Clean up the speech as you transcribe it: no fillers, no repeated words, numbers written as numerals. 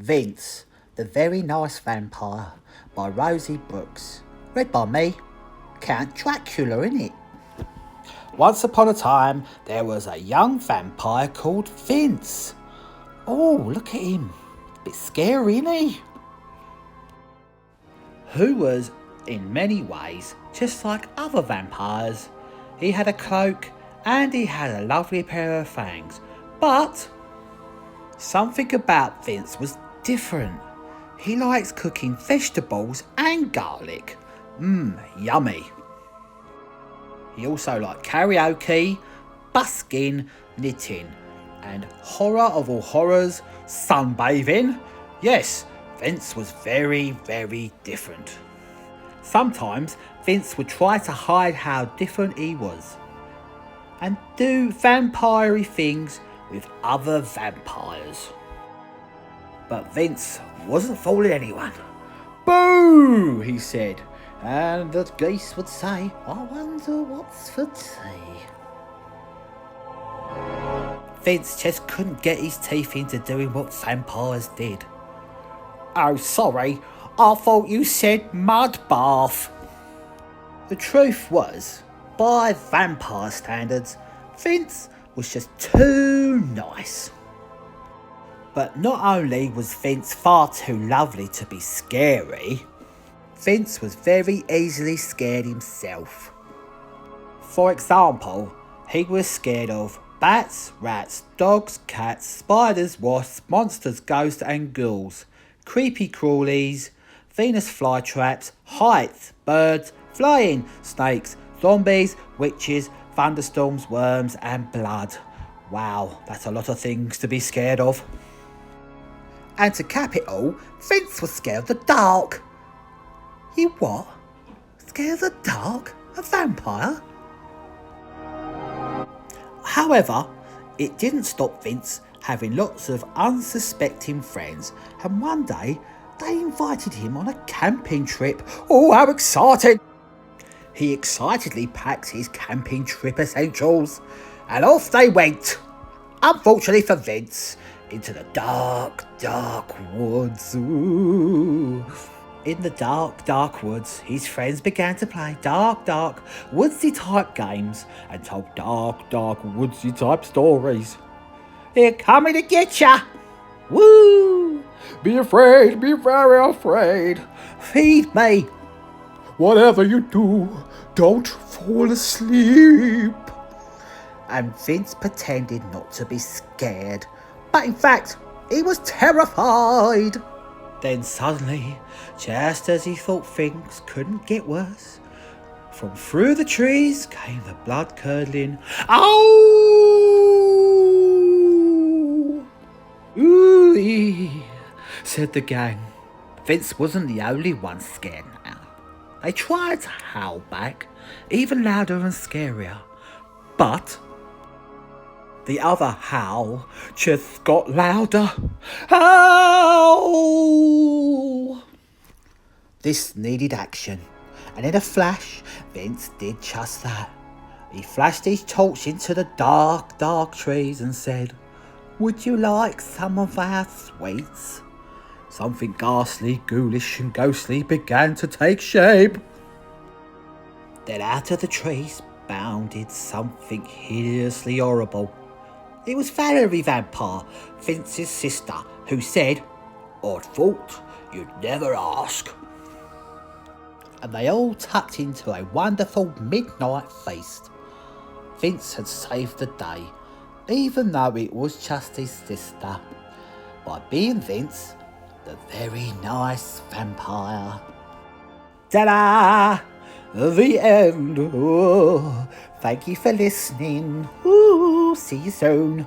Vince, the Very Nice Vampire by Rosie Brooks. Read by me, Count Dracula, innit? Once upon a time, there was a young vampire called Vince. Oh, look at him. Bit scary, isn't he? Who was, in many ways, just like other vampires. He had a cloak and he had a lovely pair of fangs. But something about Vince was different. He likes cooking vegetables and garlic. Yummy. He also liked karaoke, busking, knitting, and horror of all horrors, sunbathing. Yes, Vince was very, very different. Sometimes Vince would try to hide how different he was and do vampire-y things with other vampires. But Vince wasn't fooling anyone. Boo, he said, and the geese would say, I wonder what's for tea. Vince just couldn't get his teeth into doing what vampires did. Oh, sorry, I thought you said mud bath. The truth was, by vampire standards, Vince was just too nice. But not only was Vince far too lovely to be scary, Vince was very easily scared himself. For example, he was scared of bats, rats, dogs, cats, spiders, wasps, monsters, ghosts and ghouls, creepy crawlies, Venus flytraps, heights, birds, flying, snakes, zombies, witches, thunderstorms, worms and blood. Wow, that's a lot of things to be scared of. And to cap it all, Vince was scared of the dark. You what? Scared of the dark? A vampire? However, it didn't stop Vince having lots of unsuspecting friends, and one day they invited him on a camping trip. Oh, how exciting! He excitedly packed his camping trip essentials, and off they went. Unfortunately for Vince, into the dark, dark woods. Ooh. In the dark, dark woods, his friends began to play dark, dark, woodsy type games and told dark, dark, woodsy type stories. They're coming to get ya! Woo! Be afraid, be very afraid. Feed me. Whatever you do, don't fall asleep. And Vince pretended not to be scared, but in fact, he was terrified. Then suddenly, just as he thought things couldn't get worse, from through the trees came the blood-curdling "Ow!" "Ooh-ee," said the gang. Vince wasn't the only one scared now. They tried to howl back, even louder and scarier, but the other howl just got louder. Howl! This needed action, and in a flash, Vince did just that. He flashed his torch into the dark, dark trees and said, "Would you like some of our sweets?" Something ghastly, ghoulish and ghostly began to take shape. Then out of the trees bounded something hideously horrible. It was Valerie Vampire, Vince's sister, who said, "I'd thought you'd never ask." And they all tucked into a wonderful midnight feast. Vince had saved the day, even though it was just his sister, by being Vince, the Very Nice Vampire. Ta-da! The end. Oh, thank you for listening. Ooh, see you soon.